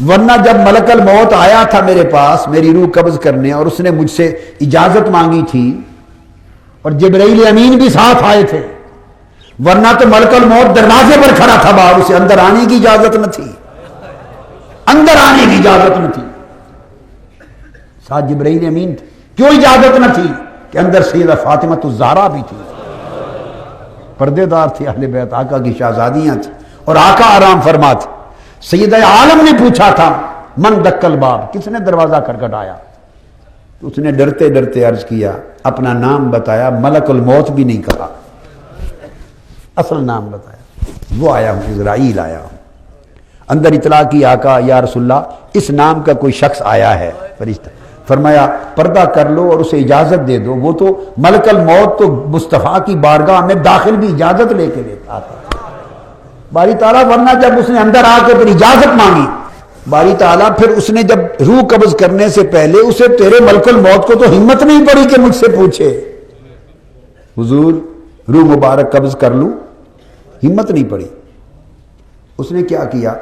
ورنہ جب ملکل موت آیا تھا میرے پاس میری روح قبض کرنے اور اس نے مجھ سے اجازت مانگی تھی اور جبرائیل امین بھی ساتھ آئے تھے، ورنہ تو ملکل موت دروازے پر کھڑا تھا باہر، اسے اندر آنے کی اجازت نہ تھی، اندر آنے کی اجازت نہ تھی، ساتھ جبرائیل امین تھے۔ کیوں اجازت نہ تھی؟ کہ اندر سیدہ فاطمہ الزہرا بھی تھی، پردے دار تھی، اہل بیت آقا کی شہزادیاں تھیں، اور آقا آرام فرما تھے۔ سیدہ عالم نے پوچھا تھا من دکل باب، کس نے دروازہ کھٹکھٹایا؟ تو اس نے ڈرتے ڈرتے عرض کیا، اپنا نام بتایا، ملک الموت بھی نہیں کہا، اصل نام بتایا، وہ آیا ہوں، اسرائیل آیا ہوں۔ اندر اطلاع کی آقا یا رسول اللہ اس نام کا کوئی شخص آیا ہے، فرشتہ۔ فرمایا پردہ کر لو اور اسے اجازت دے دو، وہ تو ملک الموت تو مصطفیٰ کی بارگاہ میں داخل بھی اجازت لے کے لیتا آتا باری تعالیٰ، ورنہ جب اس نے اندر آ کے پھر اجازت مانگی باری تعالیٰ، پھر اس نے جب روح قبض کرنے سے پہلے اسے تیرے ملک الموت کو تو ہمت نہیں پڑی کہ مجھ سے پوچھے حضور روح مبارک قبض کر لوں، ہمت نہیں پڑی۔ اس نے کیا کیا؟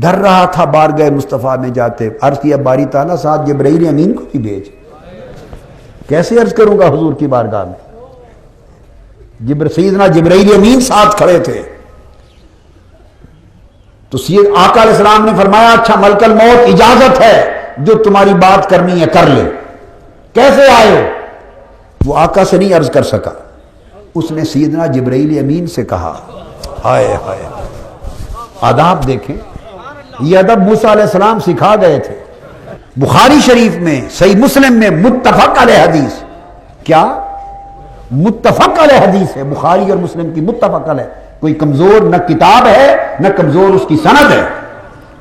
ڈر رہا تھا بارگاہ مصطفیٰ میں جاتے، عرض کیا باری تعالیٰ ساتھ جبرائیل امین کو بھی بھیج، کیسے عرض کروں گا حضور کی بارگاہ میں؟ سیدنا جبرائیل امین ساتھ کھڑے تھے، تو سید آقا علیہ السلام نے فرمایا اچھا ملک الموت اجازت ہے، جو تمہاری بات کرنی ہے کر لے، کیسے آئے ہو؟ وہ آقا سے نہیں عرض کر سکا، اس نے سیدنا جبرائیل امین سے کہا۔ ہائے ہائے، آداب دیکھیں، یہ ادب موسیٰ علیہ السلام سکھا گئے تھے۔ بخاری شریف میں، صحیح مسلم میں متفق علیہ حدیث، کیا متفق علیہ حدیث ہے، بخاری اور مسلم کی متفق علیہ، کوئی کمزور نہ کتاب ہے نہ کمزور اس کی سند ہے،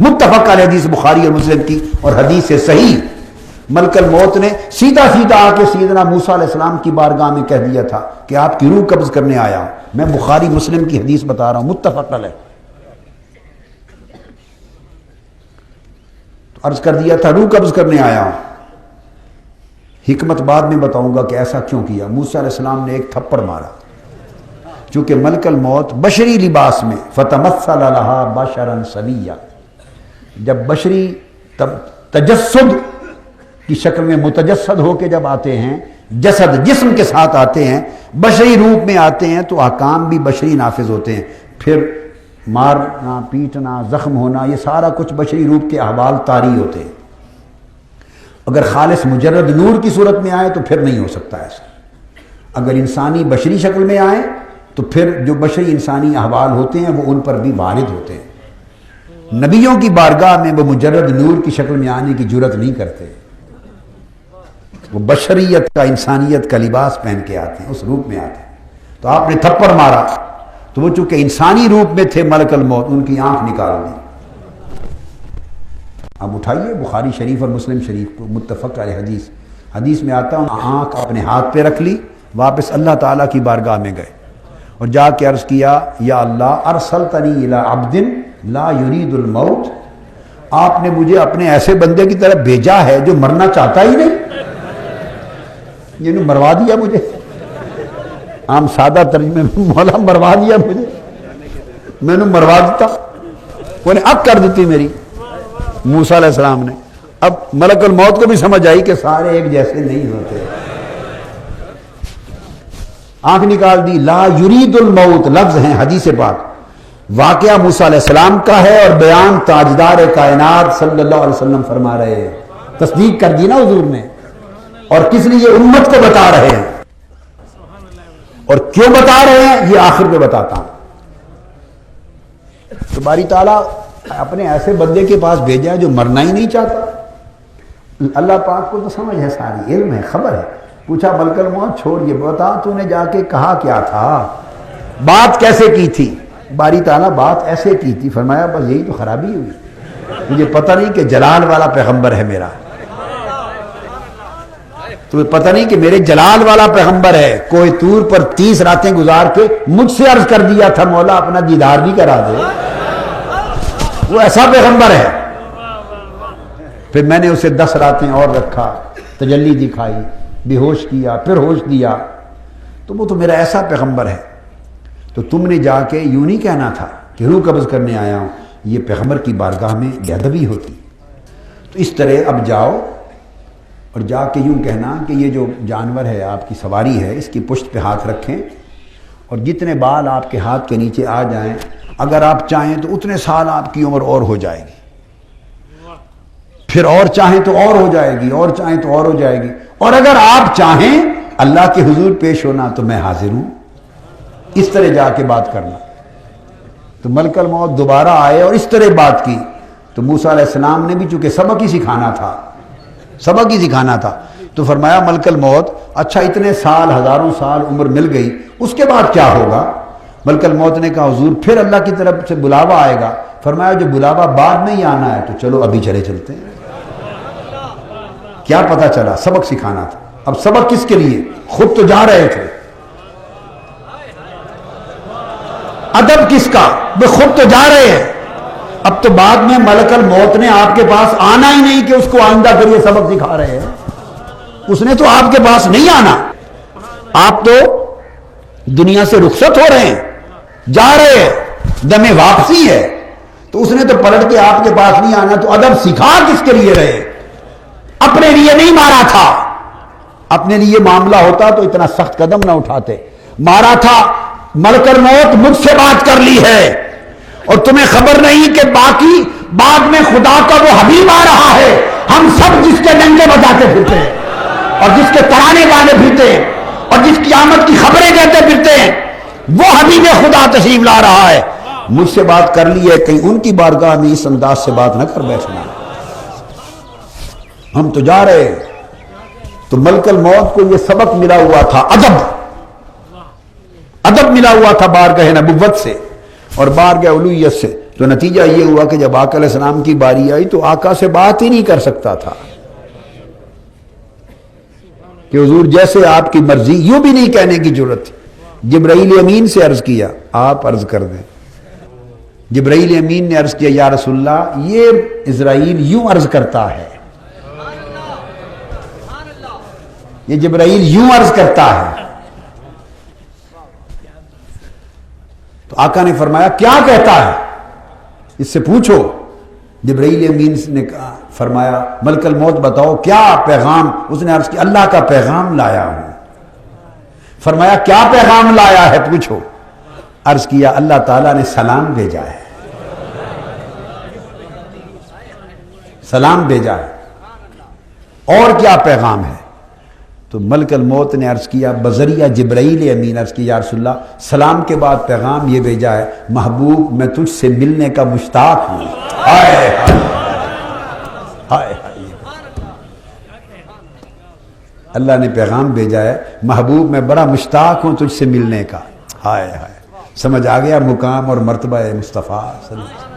متفق علیہ حدیث بخاری اور مسلم کی، اور حدیث سے صحیح۔ ملک الموت نے سیدھا سیدھا آ کے سیدنا موسیٰ علیہ السلام کی بارگاہ میں کہہ دیا تھا کہ آپ کی روح قبض کرنے آیا ہوں، میں بخاری مسلم کی حدیث بتا رہا ہوں، متفق علیہ۔ عرض کر دیا تھا روح قبض کرنے آیا ہوں۔ حکمت بعد میں بتاؤں گا کہ ایسا کیوں کیا۔ موسیٰ علیہ السلام نے ایک تھپڑ مارا، چونکہ ملک الموت بشری لباس میں، فتمثل لہا بشرا سویا، جب بشری تجسد کی شکل میں متجسد ہو کے جب آتے ہیں، جسد جسم کے ساتھ آتے ہیں، بشری روپ میں آتے ہیں، تو احکام بھی بشری نافذ ہوتے ہیں، پھر مارنا پیٹنا زخم ہونا یہ سارا کچھ بشری روپ کے احوال طاری ہوتے ہیں۔ اگر خالص مجرد نور کی صورت میں آئے تو پھر نہیں ہو سکتا ایسا، اگر انسانی بشری شکل میں آئے تو پھر جو بشری انسانی احوال ہوتے ہیں وہ ان پر بھی وارد ہوتے ہیں۔ نبیوں کی بارگاہ میں وہ مجرد نور کی شکل میں آنے کی جرت نہیں کرتے، وہ بشریت کا انسانیت کا لباس پہن کے آتے ہیں، اس روپ میں آتے ہیں۔ تو آپ نے تھپڑ مارا تو وہ چونکہ انسانی روپ میں تھے ملک الموت، ان کی آنکھ نکال دی۔ اب اٹھائیے بخاری شریف اور مسلم شریف کو، متفق علیہ حدیث، حدیث میں آتا ہوں آنکھ اپنے ہاتھ پہ رکھ لی، واپس اللہ تعالیٰ کی بارگاہ میں گئے اور جا کے عرض کیا یا اللہ ارسلتنی الی عبد لا یرید الموت، آپ نے مجھے اپنے ایسے بندے کی طرف بھیجا ہے جو مرنا چاہتا ہی نہیں، یہ نے مروا دیا مجھے، عام سادہ ترجمے میں مولا مروا دیا مجھے، میں نے مروا دیتا، وہ نے اب کر دیتی میری۔ موسیٰ علیہ السلام نے، اب ملک الموت کو بھی سمجھ آئی کہ سارے ایک جیسے نہیں ہوتے، آنکھ نکال دی۔ لا یرید الموت لفظ ہیں حدیث پاک، واقعہ موسیٰ علیہ السلام کا ہے اور بیان تاجدار کائنات صلی اللہ علیہ وسلم فرما رہے ہیں، تصدیق کر دی نا حضور نے، اور کس لیے امت کو بتا رہے ہیں، اور کیوں بتا رہے ہیں یہ آخر میں بتاتا ہوں۔ تو باری تعالیٰ اپنے ایسے بندے کے پاس بھیجا ہے جو مرنا ہی نہیں چاہتا۔ اللہ پاک کو تو سمجھ ہے، ساری علم ہے، خبر ہے۔ پوچھا ملک الموت چھوڑ یہ بتا تو نے جا کے کہا کیا تھا، بات کیسے کی تھی؟ باری تعالیٰ بات ایسے کی تھی، فرمایا بس یہی تو خرابی ہوئی، مجھے پتہ نہیں کہ جلال والا پیغمبر ہے میرا، تمہیں پتہ نہیں کہ میرے جلال والا پیغمبر ہے، کوئی طور پر 30 راتیں گزار کے مجھ سے عرض کر دیا تھا مولا اپنا دیدار بھی کرا دے، وہ ایسا پیغمبر ہے۔ پھر میں نے اسے 10 راتیں اور رکھا، تجلی دکھائی، بے ہوش کیا، پھر ہوش دیا، تو وہ تو میرا ایسا پیغمبر ہے۔ تو تم نے جا کے یوں نہیں کہنا تھا کہ روح قبض کرنے آیا ہوں، یہ پیغمبر کی بارگاہ میں بے ادبی ہوتی۔ تو اس طرح اب جاؤ اور جا کے یوں کہنا کہ یہ جو جانور ہے آپ کی سواری ہے اس کی پشت پہ ہاتھ رکھیں اور جتنے بال آپ کے ہاتھ کے نیچے آ جائیں اگر آپ چاہیں تو اتنے سال آپ کی عمر اور ہو جائے گی، پھر اور چاہیں تو اور ہو جائے گی، اور چاہیں تو اور ہو جائے گی، اور اگر آپ چاہیں اللہ کے حضور پیش ہونا تو میں حاضر ہوں۔ اس طرح جا کے بات کرنا۔ تو ملک الموت دوبارہ آئے اور اس طرح بات کی تو موسیٰ علیہ السلام نے بھی چونکہ سبق ہی سکھانا تھا تو فرمایا ملک الموت اچھا اتنے سال ہزاروں سال عمر مل گئی اس کے بعد کیا ہوگا؟ ملک الموت نے کہا حضور پھر اللہ کی طرف سے بلاوا آئے گا۔ فرمایا جو بلاوا بعد میں ہی آنا ہے تو چلو ابھی چلتے ہیں۔ کیا پتا چلا؟ سبق سکھانا تھا۔ اب سبق کس کے لیے؟ خود تو جا رہے تھے، ادب کس کا؟ وہ خود تو جا رہے ہیں، اب تو بعد میں ملک الموت نے آپ کے پاس آنا ہی نہیں کہ اس کو آئندہ پھر یہ سبق سکھا رہے ہیں۔ اس نے تو آپ کے پاس نہیں آنا، آپ تو دنیا سے رخصت ہو رہے ہیں، جا رہے ہیں، دم واپسی ہے، تو اس نے تو پلٹ کے آپ کے پاس نہیں آنا۔ تو ادب سکھا کس کے لیے رہے؟ اپنے لیے نہیں مارا تھا، اپنے لیے معاملہ ہوتا تو اتنا سخت قدم نہ اٹھاتے۔ مارا تھا ملک الموت مجھ سے بات کر لی ہے اور تمہیں خبر نہیں کہ باقی بعد میں خدا کا وہ حبیب آ رہا ہے، ہم سب جس کے ڈنڈے بجاتے پھرتے ہیں اور جس کے ترانے گانے پھرتے ہیں اور جس کی آمد کی خبریں کہتے پھرتے ہیں، وہ حبیب خدا تشریف لا رہا ہے، مجھ سے بات کر لی ہے، کہیں ان کی بارگاہ میں اس انداز سے بات نہ کر بیٹھنا، ہم تو جا رہے ہیں۔ تو ملک الموت کو یہ سبق ملا ہوا تھا، ادب ملا ہوا تھا بارگاہ نبوت سے اور بارگاہ الوہیت سے۔ تو نتیجہ یہ ہوا کہ جب آقا علیہ السلام کی باری آئی تو آقا سے بات ہی نہیں کر سکتا تھا کہ حضور جیسے آپ کی مرضی، یوں بھی نہیں کہنے کی ضرورت تھی۔ جبرائیل امین سے عرض کیا آپ عرض کر دیں۔ جبرائیل امین نے عرض کیا یا رسول اللہ یہ اسرائیل یوں عرض کرتا ہے، یہ جبرائیل یوں عرض کرتا ہے۔ تو آقا نے فرمایا کیا کہتا ہے، اس سے پوچھو۔ جبرائیل امین نے فرمایا ملک الموت بتاؤ کیا پیغام؟ اس نے عرض کیا اللہ کا پیغام لایا ہوں۔ فرمایا کیا پیغام لایا ہے پوچھو۔ عرض کیا اللہ تعالیٰ نے سلام بھیجا ہے، سلام بھیجا ہے، اور کیا پیغام ہے؟ تو ملک الموت نے عرض کیا بذریعہ جبرائیل امین عرض کیا یا رسول اللہ سلام کے بعد پیغام یہ بھیجا ہے محبوب میں تجھ سے ملنے کا مشتاق ہوں۔ ہائے ہائے، اللہ نے پیغام بھیجا ہے محبوب میں بڑا مشتاق ہوں تجھ سے ملنے کا۔ ہائے ہائے، سمجھ آ گیا مقام اور مرتبہ مصطفیٰ صلی اللہ علیہ وسلم۔